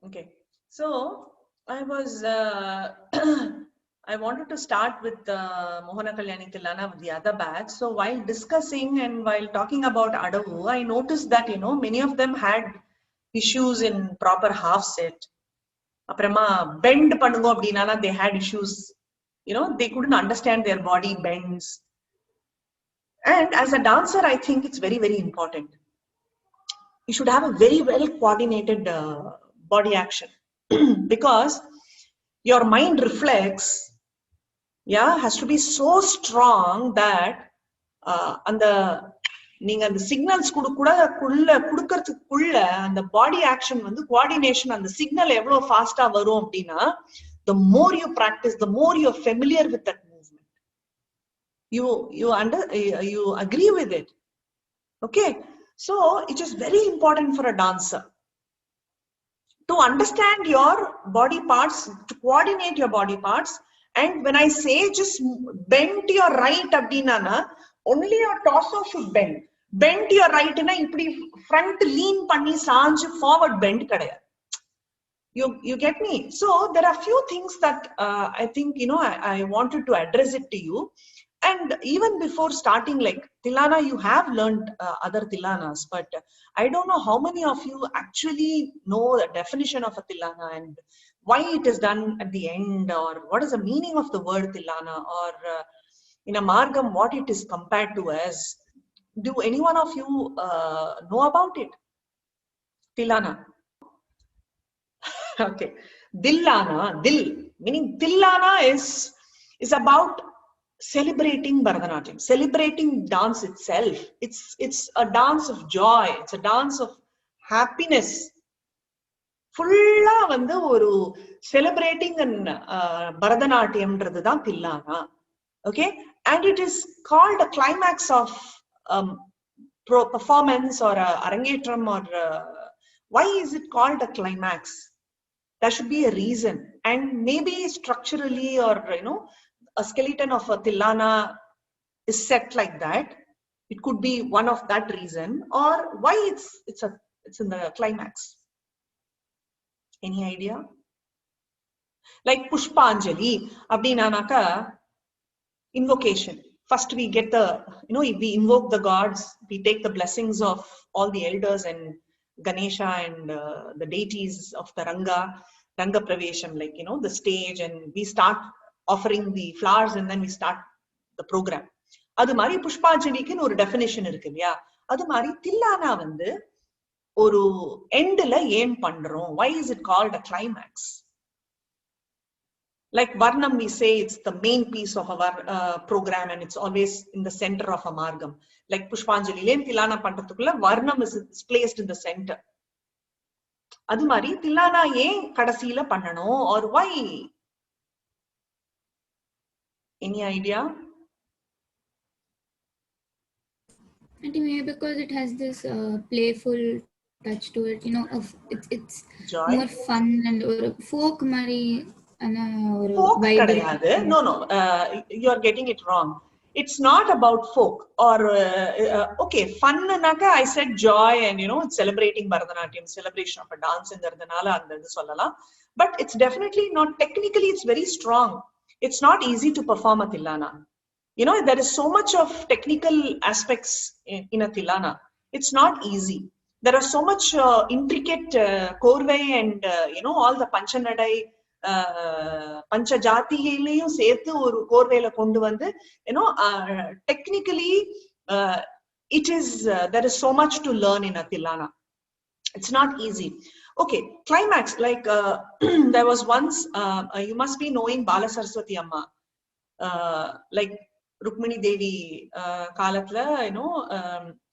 Okay, so I was I wanted to start with Mohana Kalyani Tillana with the other batch. So while discussing and while talking about Adavu, I noticed that many of them had issues in proper half set. Aprama bend panungo abdinana, they had issues. They couldn't understand their body bends. And as a dancer, I think it's very, very important. You should have a very well coordinated body action because your mind reflex has to be so strong that அந்த நீங்க அந்த signals குடுக்கறதுக்குள்ள அந்த பாடி action வந்து coordination அந்த signal எவ்வளவு ஃபாஸ்டா வரும் அப்படின்னா the more you practice, the more you're familiar with that movement, you agree with it. Okay, so it is very important for a dancer to understand your body parts, to coordinate your body parts. And when I say just bend to your right abdinana, only your torso should bend. Bend to your right na ipdi front lean panni saanju forward bend kadaya. You get me? So there are few things that I think I wanted to address it to you. And even before starting, like Tillana, you have learned other Tillanas, but I don't know how many of you actually know the definition of a Tillana and why it is done at the end, or what is the meaning of the word Tillana, or in a Margam, what it is compared to as. Do any one of you know about it? Tillana. Okay. Dillana, Dil, meaning Tillana is about celebrating Bharathanatyam, celebrating dance itself. It's a dance of joy. It's a dance of happiness. Fulla vandu oru celebrating and Bharathanatyamன்றதுதான் Tillana. Okay, and it is called a climax of performance or arangetram, or why is it called a climax? There should be a reason, and maybe structurally, or a skeleton of a Tillana is set like that. It could be one of that reason, or why it's in the climax. Any idea? Like Pushpanjali abdinanaka, invocation. First we get the we invoke the gods, we take the blessings of all the elders and Ganesha and the deities of the Ranga Pravesham, like the stage, and we start offering the flowers and then we start the program. Adu mari Pushpanjaliku oru definition irukku illaya, adu mari Tillana vandu oru end la aim pandrom. Why is it called a climax? Like Varnam, we say it's the main piece of our program and it's always in the center of a Margam. Like Pushpanjali len Tillana pandrathukulla Varnam is placed in the center. Adu mari Tillana yen kadasila pannanom, or why? Any idea? I think maybe because it has this playful touch to it, it's joy, more fun, and or folk mari folk kadayadu. No, you are getting it wrong. It's not about folk or okay, fun naka I said joy, and it's celebrating Bharathanatyam, celebration of a dance ingradanaala andha sollala, but it's definitely not. Technically it's very strong. It's not easy to perform a Tillana. There is so much of technical aspects in a Tillana. It's not easy. There are so much intricate korvai and all the panchanadai பஞ்சஜாத்தியிலையும் சேர்த்து ஒரு கோர்வையில கொண்டு வந்து technically it is there is so much to learn in a Tillana. It's not easy. Okay, climax, like there was once you must be knowing Bala Saraswati Amma, like Rukmini Devi kaalathla,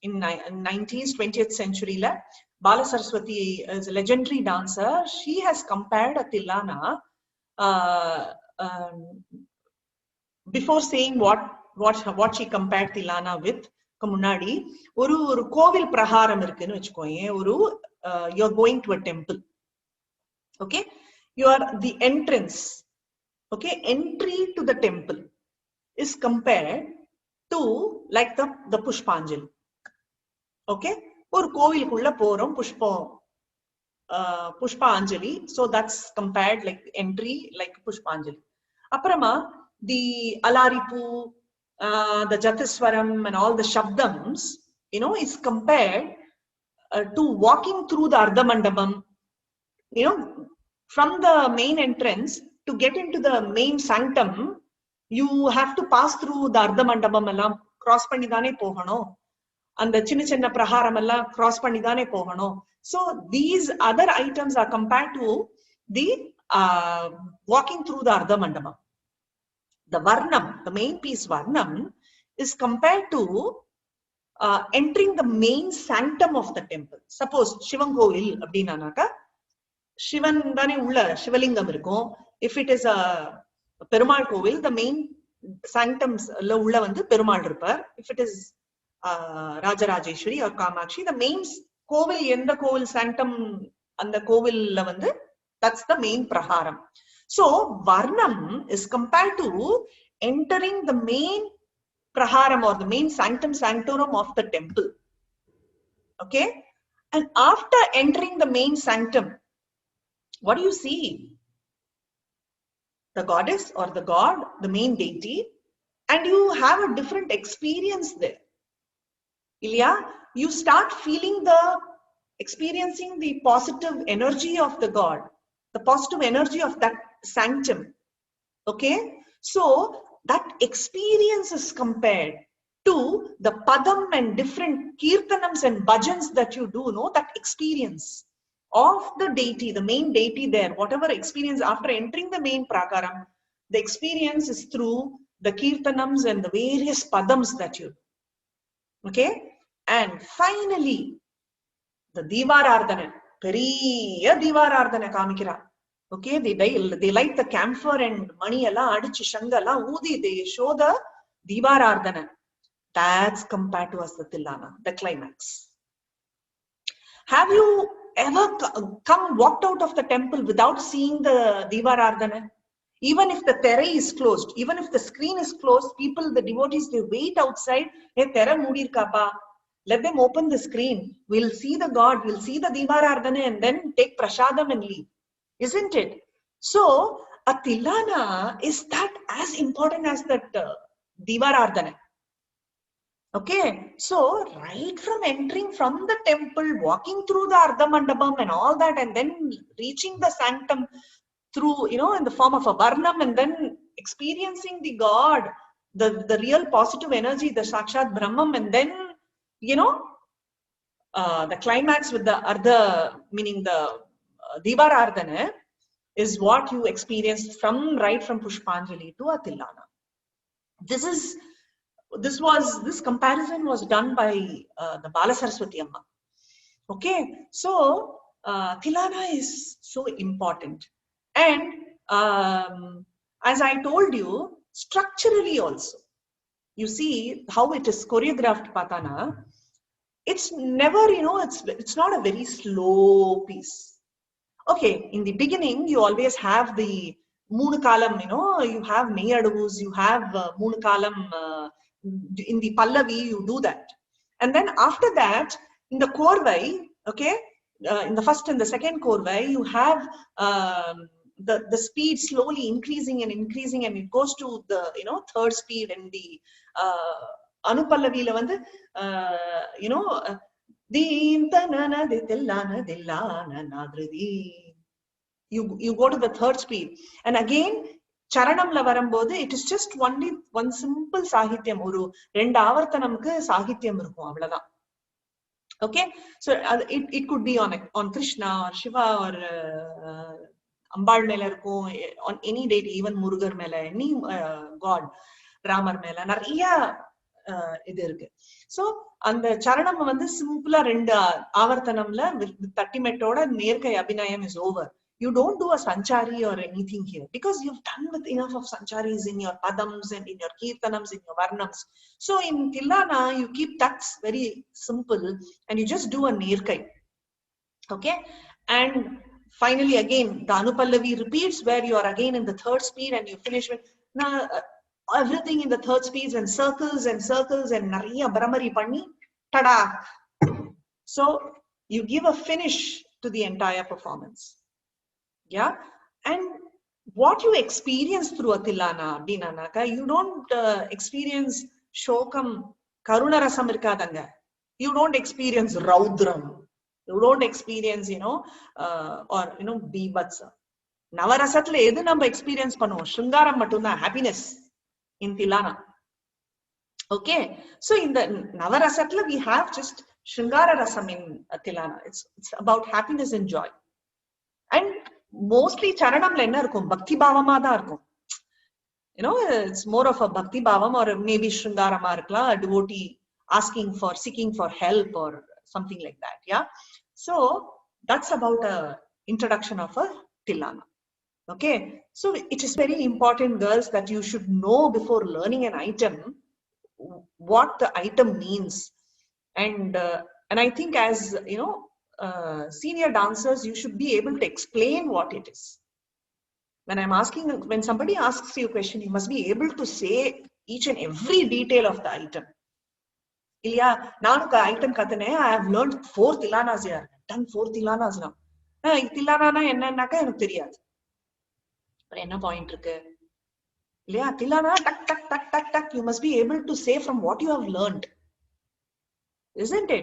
in 90s 20th century la Bala Saraswati is a legendary dancer. She has compared a Tillana before saying what she compared Tillana with. Munadi oru kovil praharam irukku vechukoye, you're going to a temple. Okay, you are the entrance. Okay, entry to the temple is compared to like the Pushpanjali. Okay, ஒரு கோவிலுக்குள்ள போறோம், புஷ்பம் Pushpa Anjali. So that's compared like entry like Pushpa Anjali. Aprama the Alaripu, the Jatiswaram and all the Shabdams, you know, is compared to walking through the Ardha Mandapam. You know, from the main entrance to get into the main sanctum, you have to pass through the Ardha Mandapam ellam cross panni thane pogano. And the chinna chinna praharam ellam cross panni thane pogano. So these other items are compared to the walking through the Ardha Mandapam. The Varnam, the main piece Varnam, is compared to entering the main sanctum of the temple. Suppose Shivan Kovil abdinanaka, Shivan thane ulla Shivalingam irukum. If it is a Perumal Kovil, the main sanctums la ulla vandu Perumal irupar. If it is Rajarajeshwari or Kamakshi, the main Kovil endha Kovil sanctum and the Kovil la vandu, that's the main praharam. So Varnam is compared to entering the main praharam or the main sanctum sanctorum of the temple. Okay, and after entering the main sanctum, what do you see? The goddess or the god, the main deity, and you have a different experience there. Ilya, you start feeling experiencing the positive energy of the god, the positive energy of that sanctum. Okay, so that experience is compared to the padam and different kirtanams and bhajans that you do, no, that experience of the deity, the main deity there, whatever experience after entering the main prakaram, the experience is through the kirtanams and the various padams that you do. Okay, and finally the Divarardhana, periya Divarardhana kamikira. Okay, they light the camphor and mani alla adichi shangala udi, they show the Divarardhana. That's compared to as the Tillana, the climax. Have you ever walked out of the temple without seeing the Divarardhana? Even if the tere is closed, even if the screen is closed, people, the devotees, they wait outside. Hey, tere moodirka pa. Let them open the screen. We'll see the god, we'll see the Divarardhana and then take prasadam and leave. Isn't it? So a Tillana is that as important as that Divarardhana. Okay, so right from entering from the temple, walking through the Ardha Mandapam and all that, and then reaching the sanctum through, you know, in the form of a Varnam, and then experiencing the God, the real positive energy, the Sakshat Brahman, and then, you know, the climax with the Ardha, meaning the Divarardhana, is what you experienced right from Pushpanjali to a Tillana. This comparison was done by the Bala Saraswati Amma. Okay, so Tillana is so important, and as I told you, structurally also, you see how it is choreographed, Patana. It's never, you know, it's not a very slow piece. Okay, in the beginning, you always have the Moonu Kalam, you know, you have Neyadavus, you have Moonu Kalam. In the Pallavi, you do that. And then after that, in the Korvai, okay, in the first and the second Korvai, you have the speed slowly increasing, and it goes to the, you know, third speed, and the Anupallavi lavande, you know, you go to the third speed, and again Charanamla varumbodhu, it is just only one simple sahityam, oru rendu avarthanamku sahityam irukum avladha. Okay, so it could be on Krishna or Shiva or Ambal mela irukum, on any deity, even Murugar mela, any god, Ramar mela, nariya idu irukku. So and the charanam vandu simple rendu avarthanamla with 30 metoda nerkai abhinayam is over. You don't do a sanchari or anything here, because you've done with enough of sancharis in your padams and in your kirtanams, in your varnams. So in Tillana, you keep that very simple and you just do a nirkai. Okay, and finally again the Anupallavi repeats, where you are again in the third speed and you finish with everything in the third speeds and circles and nariya Brahmari panni, tada. So you give a finish to the entire performance. Yeah. And what you experience through a Tillana, Dinanaka, you don't experience Shokam, Karuna Rasam irkadanga. You don't experience Raudram. You don't experience, or, Bibhatsa. Navarasatla edu namba experience pannuvom. Shringaram mattumda happiness in Tillana. Okay. So in the Navarasatla, we have just Shringara Rasam in Tillana. It's about happiness and joy. And mostly Charanamla enna irukum, Bhakti Bhavama da irukum. It's more of a Bhakti Bhavam or maybe Shringarama irukla, a devotee seeking for help or something like that. Yeah. So that's about a introduction of a Tillana. Okay. So it is very important, girls, that you should know before learning an item what the item means. And I think as, senior dancers, you should be able to explain what it is. When somebody asks you a question, you must be able to say each and every detail of the item. Ilya, nanu ka item kathane, I have learned 4 Tillanas here. Done 4 Tillanas now. Tillana na enna naka enakku theriyadu. But enna point irukku? Ilya, Tillana, tak tak tak tak tak, you must be able to say from what you have learned. Isn't it?